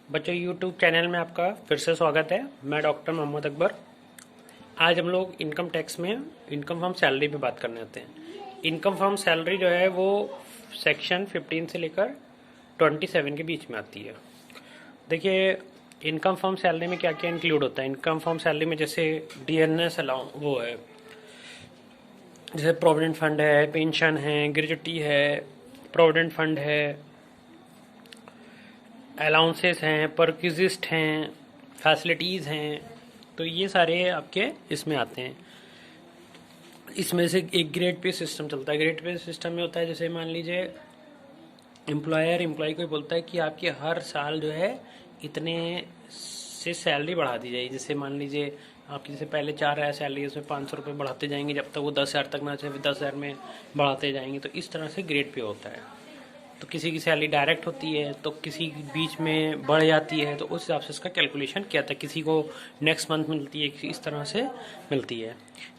बच्चों YouTube channel में आपका फिर से स्वागत है। मैं डॉक्टर मोहम्मद अकबर। आज हम लोग इनकम टैक्स में इनकम फ्रॉम सैलरी पे बात करने आते हैं। इनकम फ्रॉम सैलरी जो है वो सेक्शन 15 से लेकर 27 के बीच में आती है। देखिए, इनकम फ्रॉम सैलरी में क्या क्या इंक्लूड होता है। इनकम फ्रॉम सैलरी में जैसे डीएनएस अलाउ वो है, जैसे प्रोविडेंट फंड है, पेंशन है, ग्रेजुटी है, प्रोविडेंट फंड है, अलाउंसेस हैं, परक्विजिस्ट हैं, फैसिलिटीज़ हैं। तो ये सारे आपके इसमें आते हैं। इसमें से एक ग्रेड पे सिस्टम चलता है। ग्रेड पे सिस्टम में होता है, जैसे मान लीजिए एम्प्लॉयर एम्प्लॉय को बोलता है कि आपकी हर साल जो है इतने से सैलरी बढ़ा दी जाएगी। जैसे मान लीजिए आपकी जैसे पहले 4,000 सैलरी है, उसमें 500 रुपये बढ़ाते जाएंगे जब तक वो 10,000 तक ना चाहे, 10,000 में बढ़ाते जाएंगे। तो इस तरह से ग्रेड पे होता है। तो किसी की सैलरी डायरेक्ट होती है, तो किसी की बीच में बढ़ जाती है, तो उस हिसाब से इसका कैलकुलेशन किया था। किसी को नेक्स्ट मंथ मिलती है, किसी इस तरह से मिलती है।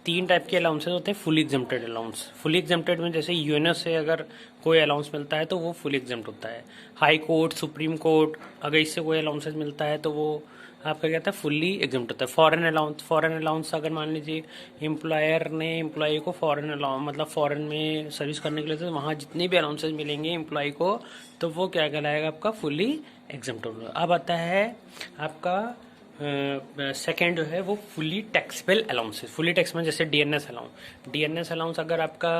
3 टाइप के अलाउंसेस होते हैं। Fully exempted allowance, fully exempted में जैसे यूएनएस से अगर कोई अलाउंस मिलता है तो वो फुली एग्जम्प्ट होता है। हाई कोर्ट, सुप्रीम कोर्ट अगर इससे कोई अलाउंसेस मिलता है तो वो आपका क्या होता है, फुल्ली एग्जम्प्ट होता है। फॉरेन अलाउंस अगर मान लीजिए एम्प्लॉयर ने एम्प्लॉय को फॉरेन अलाउंस मतलब फॉरेन में सर्विस करने के लिए, तो वहाँ जितने भी अलाउंसेस मिलेंगे एम्प्लॉय को, तो वो क्या कहलाएगा, आपका फुल्ली एग्जम्प्ट होगा। अब आता है आपका सेकेंड जो है वो fully taxable allowances. Fully taxable जैसे डीएनएस अलाउंस अगर आपका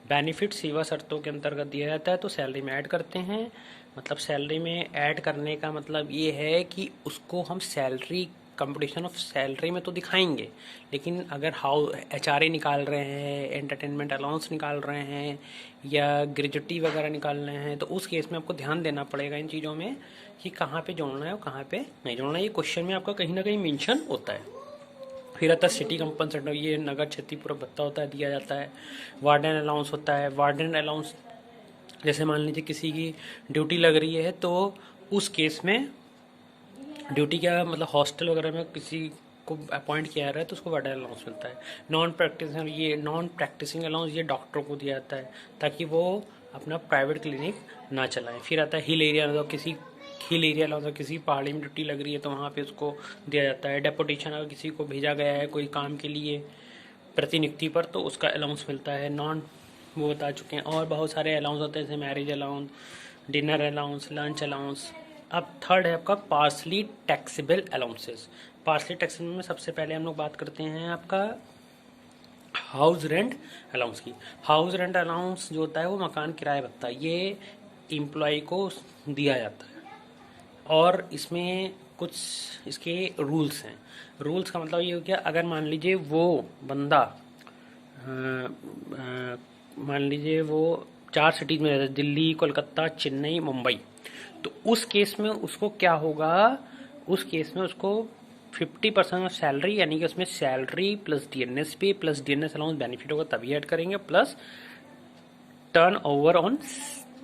बेनिफिट सेवा शर्तों के अंतर्गत दिया जाता है तो सैलरी में ऐड करते हैं। मतलब सैलरी में ऐड करने का मतलब ये है कि उसको हम सैलरी कंपटीशन ऑफ सैलरी में तो दिखाएंगे, लेकिन अगर एचआरए निकाल रहे हैं, एंटरटेनमेंट अलाउंस निकाल रहे हैं या ग्रेजुटी वगैरह निकाल रहे हैं, तो उस केस में आपको ध्यान देना पड़ेगा इन चीज़ों में कि कहाँ पे जोड़ना है और कहाँ पे नहीं जोड़ना है। ये क्वेश्चन में आपका कहीं ना कहीं मेंशन होता है। फिर आता है सिटी कंपनसेशन, ये नगर क्षतिपूर्ति भत्ता होता है, दिया जाता है। वार्डन अलाउंस होता है। वार्डन अलाउंस जैसे मान लीजिए किसी की ड्यूटी लग रही है, तो उस केस में ड्यूटी क्या मतलब हॉस्टल वगैरह में किसी को अपॉइंट किया रहा है तो उसको वार्डन अलाउंस मिलता है। नॉन प्रैक्टिसिंग अलाउंस ये डॉक्टरों को दिया जाता है ताकि वो अपना प्राइवेट क्लिनिक ना चलाएं। फिर आता है हिल एरिया, मतलब किसी हिल एरिया अलाउंस, किसी पहाड़ी में ड्यूटी लग रही है तो वहाँ पे उसको दिया जाता है। डेपुटेशन अगर किसी को भेजा गया है कोई काम के लिए प्रतिनियुक्ति पर, तो उसका अलाउंस मिलता है। नॉन वो बता चुके हैं। और बहुत सारे अलाउंस होते हैं, जैसे marriage allowance, dinner allowance, lunch allowance. अब थर्ड है आपका partly taxable allowances. Partly taxable में सबसे पहले हम लोग बात करते हैं आपका हाउस रेंट अलाउंस की। हाउस रेंट अलाउंस जो होता है वो मकान किराया भत्ता, ये एम्प्लॉय को दिया जाता है। और इसमें कुछ इसके रूल्स हैं। रूल्स का मतलब ये हो गया, अगर मान लीजिए वो बंदा मान लीजिए वो 4 सिटीज में रहता है, दिल्ली, कोलकाता, चेन्नई, मुंबई, तो उस केस में उसको क्या होगा, उस केस में उसको 50% ऑफ सैलरी, यानी कि उसमें सैलरी प्लस डीएनएस पे प्लस डीएनएस अलाउंस बेनिफिट होगा तभी ऐड करेंगे, plus turn over on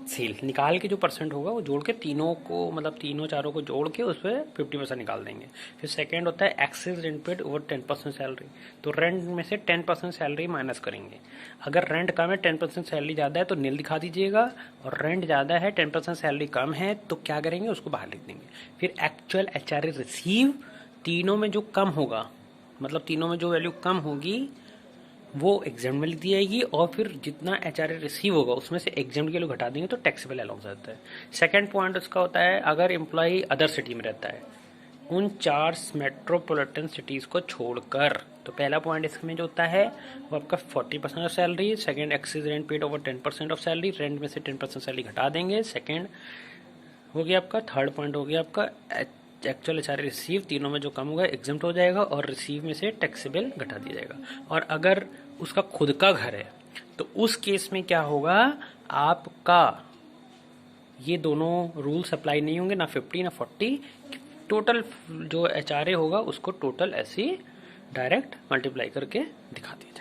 sale निकाल के जो परसेंट होगा वो जोड़ के तीनों को, मतलब तीनों चारों को जोड़ के उस पर 50% निकाल देंगे। फिर सेकंड होता है excess rent paid over 10% salary. तो रेंट में से 10% सैलरी माइनस करेंगे। अगर रेंट कम है, 10% सैलरी ज़्यादा है तो नील दिखा दीजिएगा, और रेंट ज़्यादा है, 10% सैलरी कम है तो क्या करेंगे, उसको बाहर लिख देंगे। फिर एक्चुअल एचआरए रिसीव, तीनों में जो कम होगा, मतलब तीनों में जो वैल्यू कम होगी वो एग्जाम में लिख दी जाएगी, और फिर जितना एचआरए रिसीव होगा उसमें से एग्जाम के लोग घटा देंगे तो टैक्सेबल अलाउंस आता है। सेकंड पॉइंट उसका होता है, अगर एम्प्लॉय अदर सिटी में रहता है उन 4 मेट्रोपॉलिटन सिटीज़ को छोड़कर, तो पहला पॉइंट इसमें जो होता है वो आपका 40% of salary. Second, excess rent paid over 10% of salary, rent में से 10% सैलरी घटा देंगे। सेकंड हो गया आपका। थर्ड पॉइंट हो गया आपका एक्चुअल एचआरए रिसीव, तीनों में जो कम होगा एग्जम्प्ट हो जाएगा और रिसीव में से टैक्सेबल घटा दिया जाएगा। और अगर उसका खुद का घर है तो उस केस में क्या होगा, आपका ये दोनों रूल्स अप्लाई नहीं होंगे, ना 50 ना 40। टोटल जो एचआरए होगा उसको टोटल ऐसे डायरेक्ट मल्टीप्लाई करके दिखा दिया।